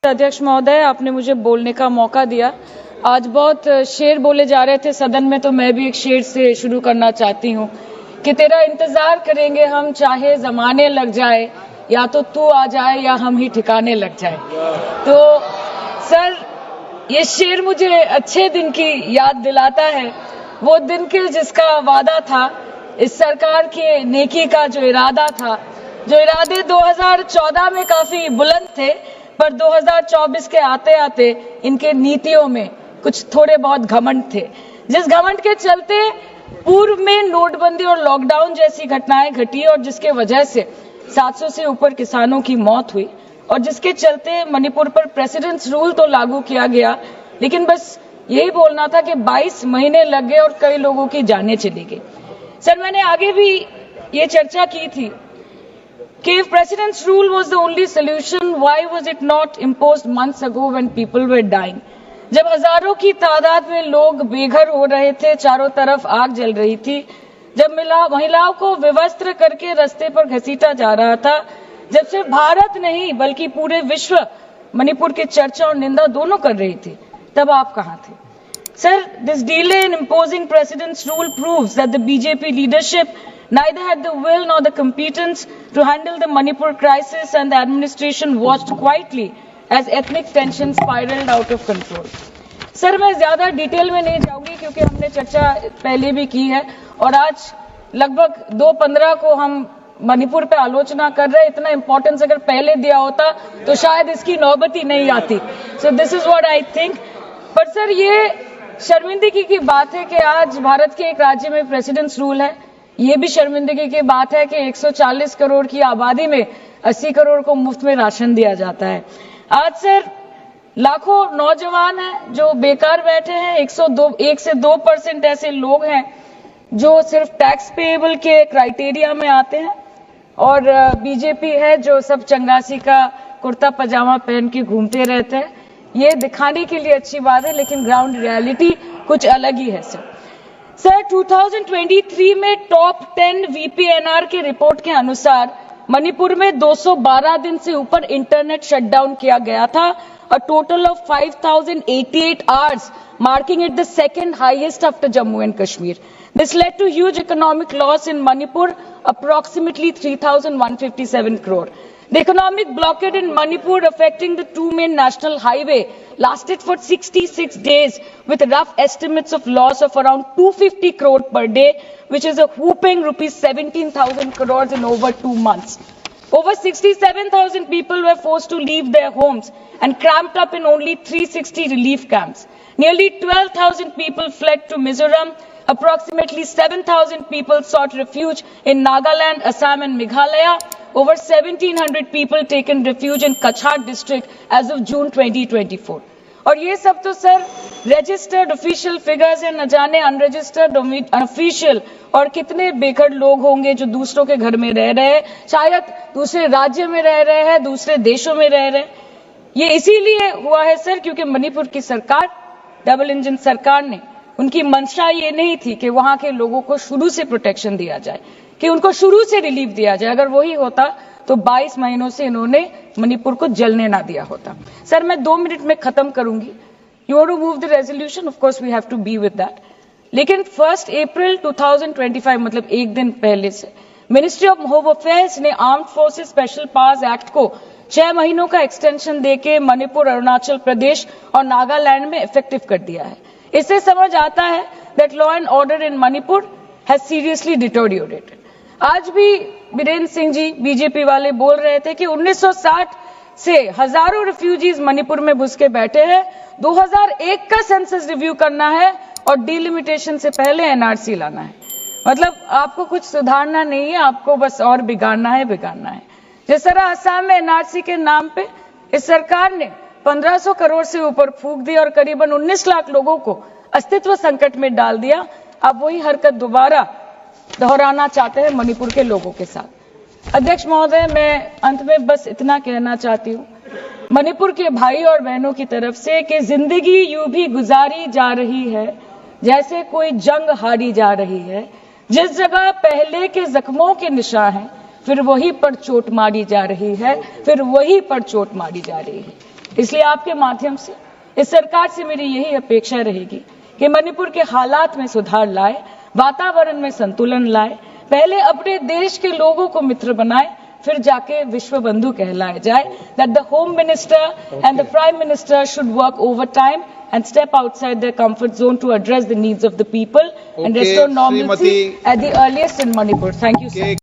अध्यक्ष महोदय, आपने मुझे बोलने का मौका दिया। आज बहुत शेर बोले जा रहे थे सदन में, तो मैं भी एक शेर से शुरू करना चाहती हूँ कि तेरा इंतजार करेंगे हम, चाहे जमाने लग जाए, या तो तू आ जाए या हम ही ठिकाने लग जाए। तो सर, ये शेर मुझे अच्छे दिन की याद दिलाता है, वो दिन के जिसका वादा था, इस सरकार के नेकी का जो इरादा था, जो इरादे 2014 में काफी बुलंद थे, पर 2024 के आते आते इनके नीतियों में कुछ थोड़े बहुत घमंड थे, जिस घमंड के चलते पूर्व में नोटबंदी और लॉकडाउन जैसी घटनाएं घटी और जिसके वजह से 700 से ऊपर किसानों की मौत हुई और जिसके चलते मणिपुर पर प्रेसिडेंट्स रूल तो लागू किया गया, लेकिन बस यही बोलना था कि 22 महीने लग गए और कई लोगों की जानें चली गई। सर, मैंने आगे भी ये चर्चा की थी कि if President's rule was the only solution, why was it not imposed months ago when people were dying? जब हजारों की तादाद में लोग बेघर हो रहे थे, चारों तरफ आग जल रही थी, जब महिलाओं को विवस्त्र करके रास्ते पर घसीटा जा रहा था, जब सिर्फ भारत नहीं बल्कि पूरे विश्व मणिपुर की चर्चा और निंदा दोनों कर रही थी, तब आप कहां थे? Sir, this delay in imposing President's rule proves that the BJP leadership neither had the will nor the competence to handle the Manipur crisis, and the administration watched quietly as ethnic tensions spiraled out of control. Sir, मैं ज्यादा detail में नहीं जाऊंगी क्योंकि हमने चर्चा पहले भी की है और आज लगभग 2:15 को हम मणिपुर पे आलोचना कर रहे हैं। इतना इंपॉर्टेंस अगर पहले दिया होता तो शायद इसकी नौबत ही नहीं आती। So this is what I think. पर सर, ये शर्मिंदगी की बात है कि आज भारत के एक राज्य में प्रेसिडेंट्स रूल है। ये भी शर्मिंदगी की बात है कि 140 करोड़ की आबादी में 80 करोड़ को मुफ्त में राशन दिया जाता है। आज सर, लाखों नौजवान हैं जो बेकार बैठे हैं। 1 से 2% ऐसे लोग हैं जो सिर्फ टैक्स पेएबल के क्राइटेरिया में आते हैं और बीजेपी है जो सब चंगासी का कुर्ता पजामा पहन के घूमते रहते हैं। ये दिखाने के लिए अच्छी बात है, लेकिन ग्राउंड रियलिटी कुछ अलग ही है। सर, 2023 में टॉप 10 VPNR के रिपोर्ट के अनुसार मणिपुर में 212 दिन से ऊपर इंटरनेट शटडाउन किया गया था, a total of 5088 hours, marking it the second highest after Jammu and Kashmir. This led to huge economic loss in Manipur, approximately 3,157 crore. The economic blockade in Manipur affecting the two main national highway lasted for 66 days with rough estimates of loss of around 250 crore per day, which is a whopping rupees 17,000 crores in over 2 months. Over 67,000 people were forced to leave their homes and cramped up in only 360 relief camps. Nearly 12,000 people fled to Mizoram. Approximately 7,000 people sought refuge in Nagaland, Assam and Meghalaya. Over 1,700 people taken refuge in Kachhat district as of June 2024. और ये सब तो sir registered official figures है, न जाने unregistered unofficial और कितने बेघर लोग होंगे जो दूसरों के घर में रह रहे हैं, शायद दूसरे राज्य में रह रहे हैं, दूसरे देशों में रह रहे हैं। ये इसीलिए हुआ है सर क्योंकि मणिपुर की सरकार, डबल इंजन सरकार ने, उनकी मंशा ये नहीं थी कि वहां के लोगों को शुरू से प्रोटेक्शन दिया जाए, कि उनको शुरू से रिलीफ दिया जाए। अगर वही होता तो 22 महीनों से इन्होंने मणिपुर को जलने ना दिया होता। सर, मैं 2 मिनट में खत्म करूंगी। You want to move the resolution, of course we have to be with that, लेकिन 1 अप्रैल 2025 मतलब एक दिन पहले से मिनिस्ट्री ऑफ होम अफेयर्स ने armed forces special powers act को 6 महीनों का एक्सटेंशन देके मणिपुर, अरुणाचल प्रदेश और नागालैंड में इफेक्टिव कर दिया है। इससे समझ आता है that law and order in Manipur has seriously deteriorated. आज भी बीरेन्द्र सिंह जी बीजेपी वाले बोल रहे थे कि 1960 से हजारों रिफ्यूजीज मणिपुर में घुस के बैठे हैं, 2001 का सेंसस रिव्यू करना है और डिलिमिटेशन से पहले एनआरसी लाना है। मतलब आपको कुछ सुधारना नहीं है, आपको बस और बिगाड़ना है। जिस तरह असम में एनआरसी के नाम पे इस सरकार ने 1500 करोड़ से ऊपर फूंक दी और करीबन 19 लाख लोगों को अस्तित्व संकट में डाल दिया, अब वही हरकत दोबारा दोहराना चाहते हैं मणिपुर के लोगों के साथ। अध्यक्ष महोदय, मैं अंत में बस इतना कहना चाहती हूँ मणिपुर के भाई और बहनों की तरफ से कि जिंदगी यूं भी गुजारी जा रही है जैसे कोई जंग हारी जा रही है। जिस जगह पहले के जख्मों के निशान हैं, फिर वहीं पर चोट मारी जा रही है, इसलिए आपके माध्यम से इस सरकार से मेरी यही अपेक्षा रहेगी कि मणिपुर के हालात में सुधार लाए, वातावरण में संतुलन लाए, पहले अपने देश के लोगों को मित्र बनाए, फिर जाके विश्व बंधु कहलाए जाए. That the Home Minister and the Prime Minister should work overtime and step outside their comfort zone to address the needs of the people and restore normalcy at the earliest in Manipur. Thank you, sir.